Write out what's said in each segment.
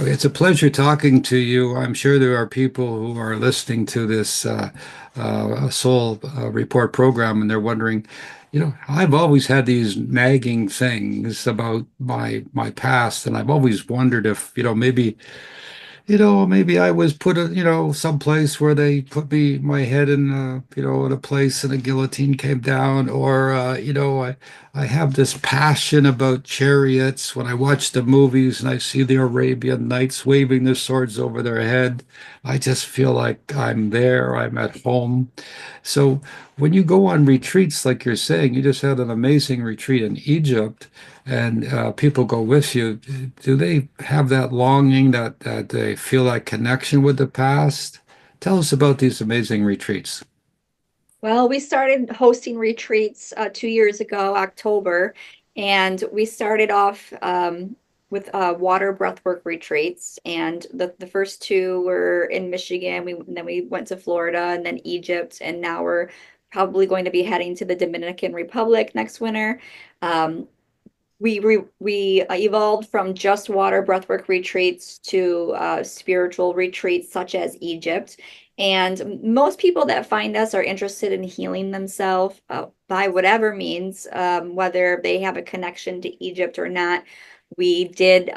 It's a pleasure talking to you. I'm sure there are people who are listening to this Soul Report program, and they're wondering, I've always had these nagging things about my past, and I've always wondered if, maybe I was put someplace where they put my head in a place and a guillotine came down, or, I have this passion about chariots when I watch the movies and I see the Arabian Knights waving their swords over their head. I just feel like I'm there, I'm at home. So when you go on retreats, like you're saying, you just had an amazing retreat in Egypt, and people go with you. Do they have that longing that they feel that connection with the past? Tell us about these amazing retreats. Well, we started hosting retreats 2 years ago, October, and we started off with water breathwork retreats. And the first two were in Michigan. Then we went to Florida and then Egypt, and now we're probably going to be heading to the Dominican Republic next winter. Um, we evolved from just water breathwork retreats to spiritual retreats such as Egypt. And most people that find us are interested in healing themselves by whatever means, whether they have a connection to Egypt or not. We did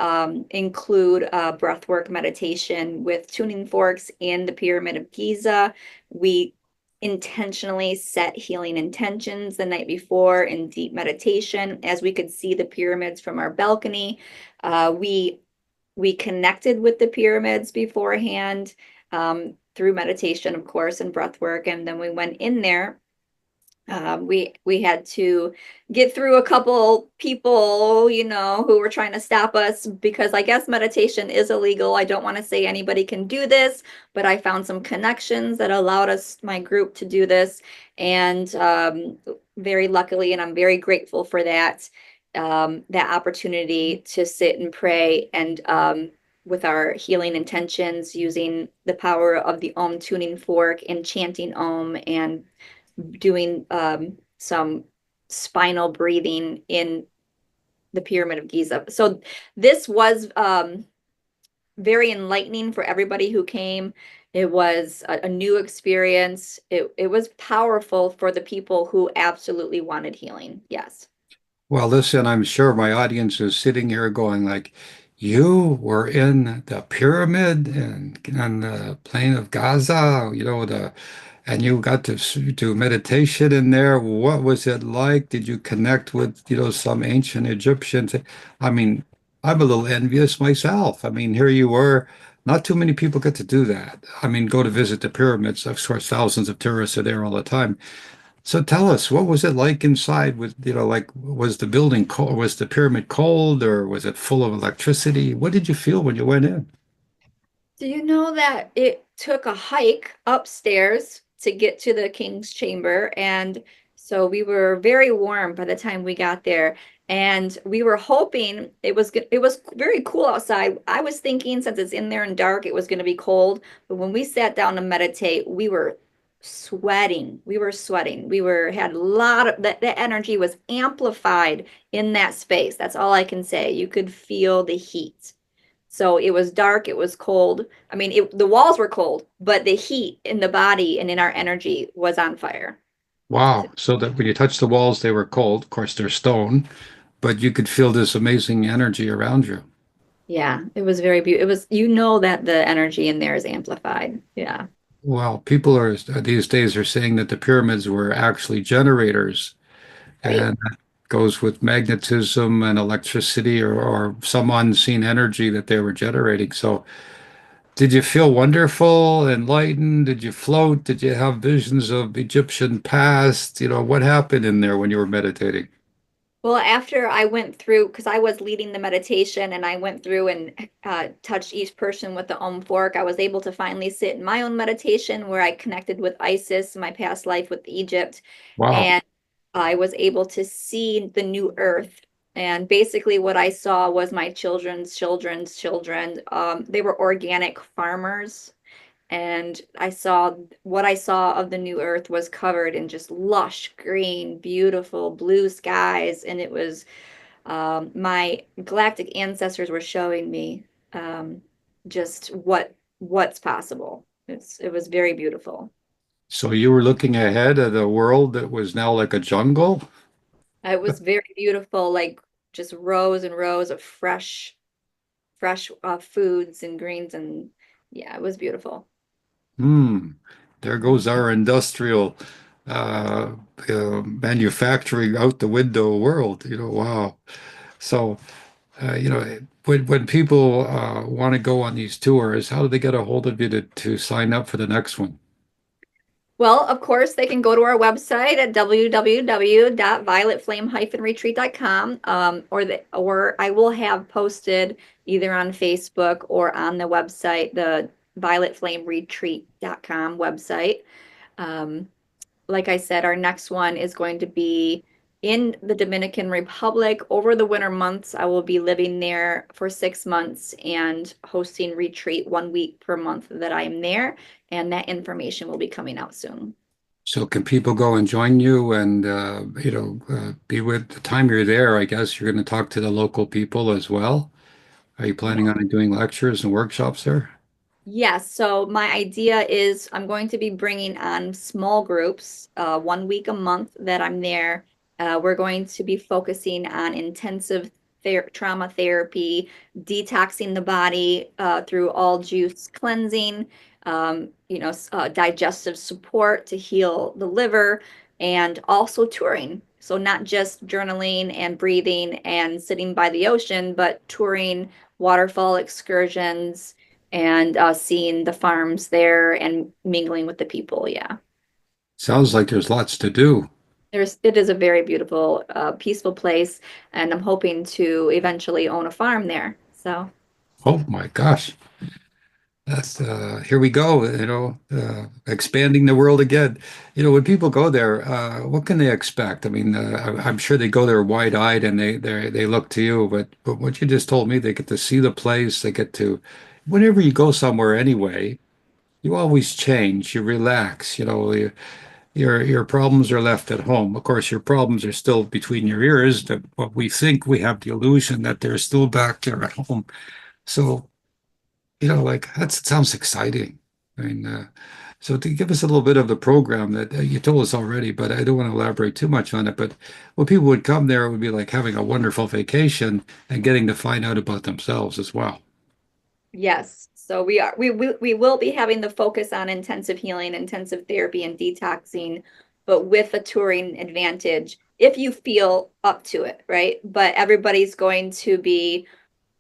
include breathwork meditation with tuning forks in the Pyramid of Giza. We intentionally set healing intentions the night before in deep meditation as we could see the pyramids from our balcony. We connected with the pyramids beforehand through meditation, of course, and breath work, and then we went in there. We had to get through a couple people, who were trying to stop us because I guess meditation is illegal. I don't want to say anybody can do this, but I found some connections that allowed us, my group, to do this, and very luckily, and I'm very grateful for that, that opportunity to sit and pray and with our healing intentions, using the power of the Om tuning fork and chanting Om and doing some spinal breathing in the Pyramid of Giza. So this was very enlightening for everybody who came. It was a new experience. It was powerful for the people who absolutely wanted healing. Yes. Well, listen, I'm sure my audience is sitting here going like, you were in the pyramid and on the plain of Gaza, and you got to do meditation in there. What was it like? Did you connect with, some ancient Egyptians? I mean, I'm a little envious myself. I mean, here you were. Not too many people get to do that. I mean, go to visit the pyramids. Of course, thousands of tourists are there all the time. So tell us, what was it like inside with, like, was the building cold, was the pyramid cold, or was it full of electricity? What did you feel when you went in? Do you know that it took a hike upstairs to get to the king's chamber? And so we were very warm by the time we got there. And we were hoping it was very cool outside. I was thinking since it's in there and dark, it was going to be cold. But when we sat down to meditate, we were sweating. We were sweating. We were had a lot of that energy was amplified in that space. That's all I can say. You could feel the heat. So it was dark, it was cold. I mean, the walls were cold, but the heat in the body and in our energy was on fire. Wow. So that when you touched the walls, they were cold. Of course, they're stone, but you could feel this amazing energy around you. Yeah, it was very beautiful. It was, that the energy in there is amplified. Yeah. Well, people are these days are saying that the pyramids were actually generators, Right. and that goes with magnetism and electricity or some unseen energy that they were generating. So did you feel wonderful, enlightened? Did you float? Did you have visions of Egyptian past? What happened in there when you were meditating? Well, after I went through, because I was leading the meditation and I went through and touched each person with the Om fork, I was able to finally sit in my own meditation where I connected with Isis, my past life with Egypt. Wow. And I was able to see the new earth. And basically, what I saw was my children's children's children. They were organic farmers, and what I saw of the new earth was covered in just lush green, beautiful blue skies, and it was my galactic ancestors were showing me. just what's possible. It was very beautiful. So you were looking ahead at a world that was now like a jungle? It was very beautiful, like just rows and rows of fresh foods and greens, and yeah, it was beautiful. Hmm. There goes our industrial uh, manufacturing out the window world. Wow. So, when people want to go on these tours, how do they get a hold of you to sign up for the next one? Well, of course, they can go to our website at www.violetflame-retreat.com, or I will have posted either on Facebook or on the website, the violetflameretreat.com website. Um, like I said, our next one is going to be in the Dominican Republic over the winter months. I will be living there for 6 months and hosting retreat 1 week per month that I am there. And that information will be coming out soon. So can people go and join you and be with the time you're there? I guess you're going to talk to the local people as well. Are you planning on doing lectures and workshops there? Yes, so my idea is I'm going to be bringing on small groups, 1 week a month that I'm there. We're going to be focusing on intensive trauma therapy, detoxing the body through all juice cleansing, digestive support to heal the liver, and also touring. So not just journaling and breathing and sitting by the ocean, but touring waterfall excursions and seeing the farms there and mingling with the people. Yeah. Sounds like there's lots to do. It is a very beautiful, peaceful place, and I'm hoping to eventually own a farm there. So, Oh my gosh. That's here we go, expanding the world again. When people go there, what can they expect? I mean, I'm sure they go there wide-eyed and they look to you, but what you just told me, they get to see the place, they get to whenever you go somewhere anyway, you always change, you relax, your problems are left at home. Of course, your problems are still between your ears, that what we think we have the illusion that they're still back there at home. So like that sounds exciting. I mean, so to give us a little bit of the program that you told us already, but I don't want to elaborate too much on it. But when people would come there, it would be like having a wonderful vacation and getting to find out about themselves as well. yes. So we will be having the focus on intensive healing, intensive therapy, and detoxing, but with a touring advantage if you feel up to it, right? But everybody's going to be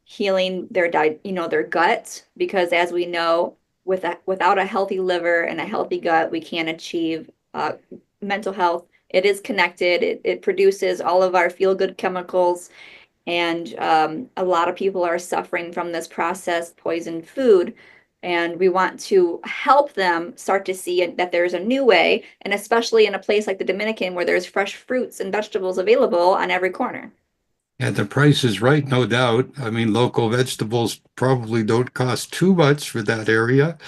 healing their gut, because as we know, without a healthy liver and a healthy gut, we can't achieve mental health. It is connected. It produces all of our feel good chemicals, and a lot of people are suffering from this processed poisoned food. And we want to help them start to see that there's a new way, and especially in a place like the Dominican where there's fresh fruits and vegetables available on every corner. And the price is right, no doubt. I mean, local vegetables probably don't cost too much for that area.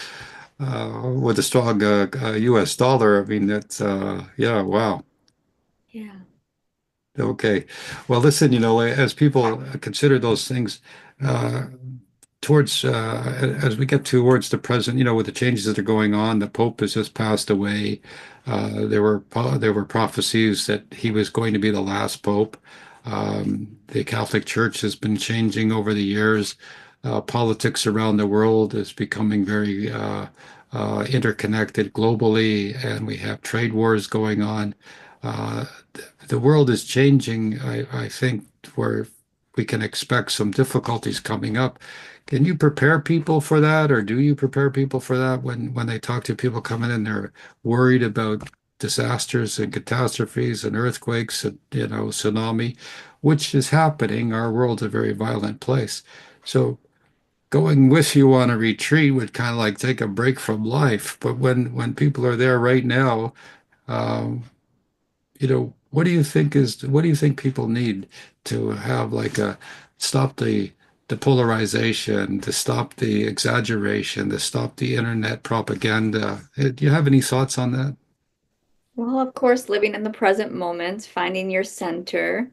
With a strong US dollar, I mean, that's, yeah, wow. Yeah. Okay. Well, listen, as people consider those things, uh, as we get towards the present, with the changes that are going on, the Pope has just passed away. There were prophecies that he was going to be the last Pope. The Catholic Church has been changing over the years. Politics around the world is becoming very interconnected globally, and we have trade wars going on. Uh, the world is changing, I think, where we can expect some difficulties coming up. Can you prepare people for that, or do you prepare people for that when they talk to people coming in, they're worried about disasters and catastrophes and earthquakes and tsunami, which is happening. Our world's a very violent place. So going with you on a retreat would kind of like take a break from life. But when people are there right now, um, what do you think people need to have like a stop the polarization, to stop the exaggeration, to stop the internet propaganda? Do you have any thoughts on that? Well, of course, living in the present moment, finding your center,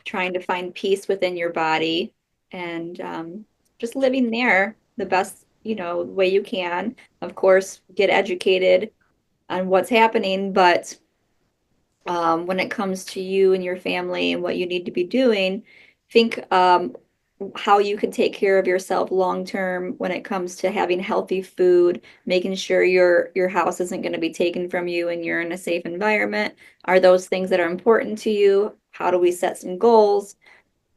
trying to find peace within your body, and just living there. the best, way you can. Of course, get educated on what's happening, but when it comes to you and your family and what you need to be doing, think how you can take care of yourself long term when it comes to having healthy food, making sure your house isn't going to be taken from you and you're in a safe environment. Are those things that are important to you? How do we set some goals?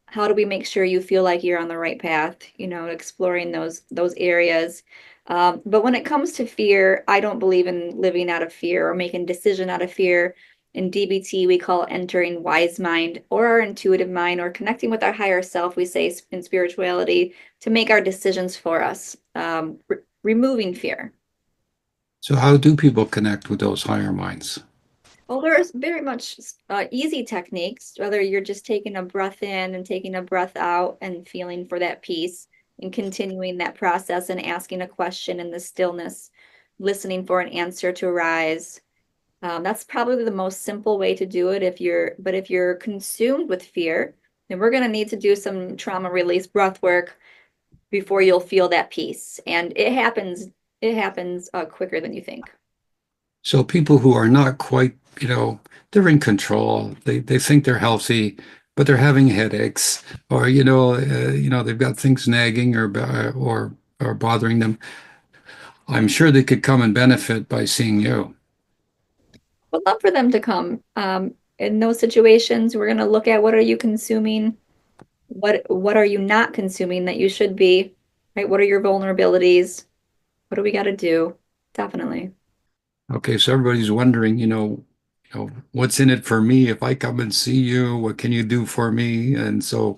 How do we make sure you feel like you're on the right path, exploring those areas. But when it comes to fear, I don't believe in living out of fear or making decision out of fear. In DBT, we call entering wise mind or our intuitive mind or connecting with our higher self, we say in spirituality, to make our decisions for us, removing fear. So how do people connect with those higher minds? Well, there's very much easy techniques, whether you're just taking a breath in and taking a breath out and feeling for that peace and continuing that process and asking a question in the stillness, listening for an answer to arise. That's probably the most simple way to do it but if you're consumed with fear, then we're going to need to do some trauma release breath work before you'll feel that peace. And it happens quicker than you think. So people who are not quite, they're in control. They think they're healthy, but they're having headaches, or they've got things nagging or bothering them. I'm sure they could come and benefit by seeing you. Would love for them to come. In those situations, we're going to look at what are you consuming? What are you not consuming that you should be, right? What are your vulnerabilities? What do we got to do? Definitely. Okay, so everybody's wondering, what's in it for me if I come and see you? What can you do for me? And so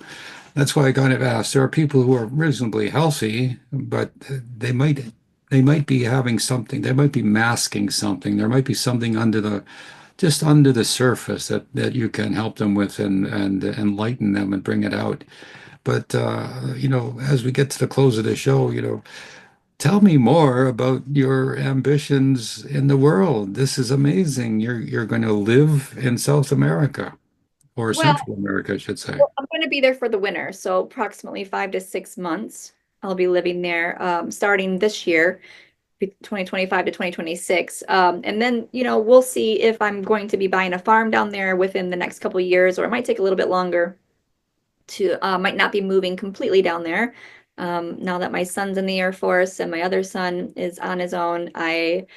that's why I kind of asked. There are people who are reasonably healthy, but they might be having something. They might be masking something. There might be something just under the surface that you can help them with and enlighten them and bring it out. But as we get to the close of the show, tell me more about your ambitions in the world. This is amazing. You're going to live in South America or Well, Central America, I should say. I'm going to be there for the winter, so approximately 5 to 6 months. I'll be living there, starting this year, 2025 to 2026. And then, we'll see if I'm going to be buying a farm down there within the next couple of years, or it might take a little bit longer to might not be moving completely down there. Now that my son's in the Air Force and my other son is on his own, I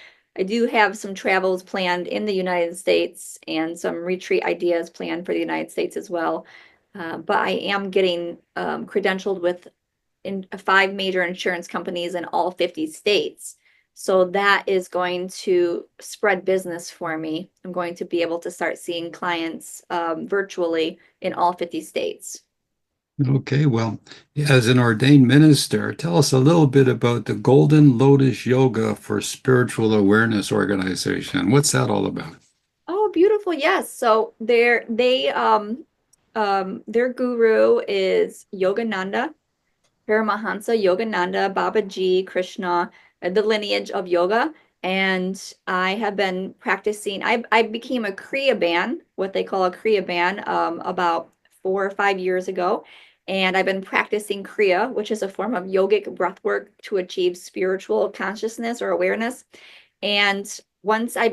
do have some travels planned in the United States and some retreat ideas planned for the United States as well. But I am getting credentialed with in 5 major insurance companies in all 50 states. So that is going to spread business for me. I'm going to be able to start seeing clients virtually in all 50 states. Okay, well, as an ordained minister, tell us a little bit about the Golden Lotus Yoga for Spiritual Awareness organization. What's that all about? Oh, beautiful. Yes. So their guru is Yogananda, Paramahansa Yogananda, Babaji, Krishna, the lineage of yoga. And I have been practicing. I became a Kriya ban, what they call a Kriya ban, about 4 or 5 years ago. And I've been practicing Kriya, which is a form of yogic breath work to achieve spiritual consciousness or awareness. And once I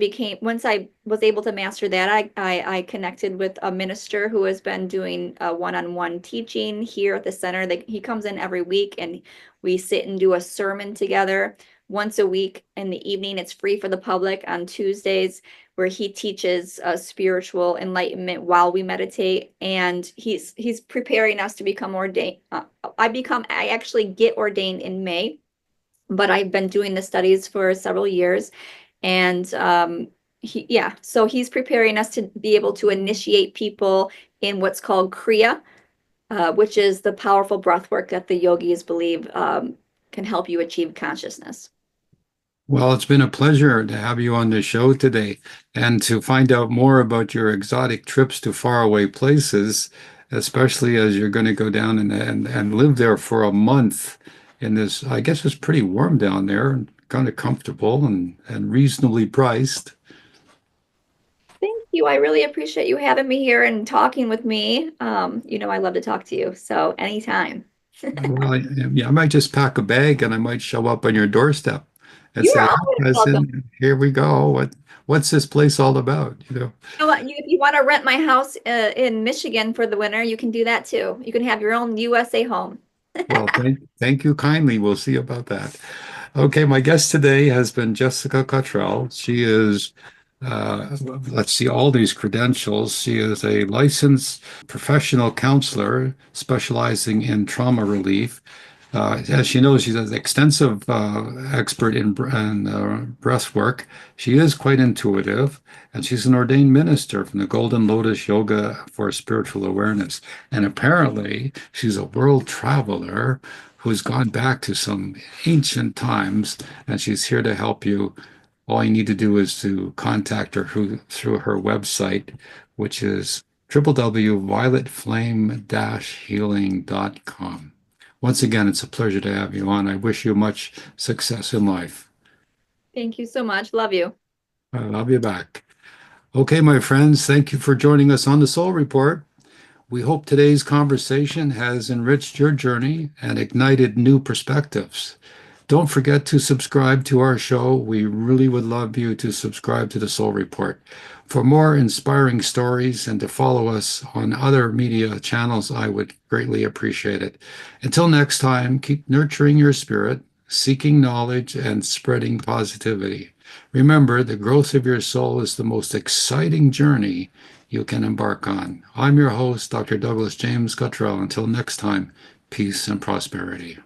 was able to master that, I connected with a minister who has been doing a one-on-one teaching here at the center. He comes in every week and we sit and do a sermon together once a week in the evening. It's free for the public on Tuesdays, where he teaches spiritual enlightenment while we meditate. And he's preparing us to become ordained. I actually get ordained in May, but I've been doing the studies for several years. And so he's preparing us to be able to initiate people in what's called Kriya, which is the powerful breath work that the yogis believe can help you achieve consciousness. Well, it's been a pleasure to have you on the show today and to find out more about your exotic trips to faraway places, especially as you're going to go down and live there for a month in this, I guess it's pretty warm down there and kind of comfortable and reasonably priced. Thank you. I really appreciate you having me here and talking with me. I love to talk to you. So anytime. Well, yeah, I might just pack a bag and I might show up on your doorstep and You say, are "Hi, always welcome. cousin, here we go. What's this place all about?" You know what? If you want to rent my house in Michigan for the winter, you can do that too. You can have your own USA home. Well, thank you kindly. We'll see about that. Okay, my guest today has been Jessica Cottrell. She is, let's see, all these credentials. She is a licensed professional counselor specializing in trauma relief. As she knows, she's an extensive expert in breath work. She is quite intuitive, and she's an ordained minister from the Golden Lotus Yoga for Spiritual Awareness. And apparently, she's a world traveler who's gone back to some ancient times, and she's here to help you. All you need to do is to contact her through her website, which is www.violetflame-healing.com. Once again, it's a pleasure to have you on. I wish you much success in life. Thank you so much. Love you. I love you back. Okay, my friends, thank you for joining us on the Soul Report. We hope today's conversation has enriched your journey and ignited new perspectives. Don't forget to subscribe to our show. We really would love you to subscribe to the Soul Report. For more inspiring stories and to follow us on other media channels, I would greatly appreciate it. Until next time, keep nurturing your spirit, seeking knowledge, and spreading positivity. Remember, the growth of your soul is the most exciting journey you can embark on. I'm your host, Dr. Douglas James Cottrell. Until next time, peace and prosperity.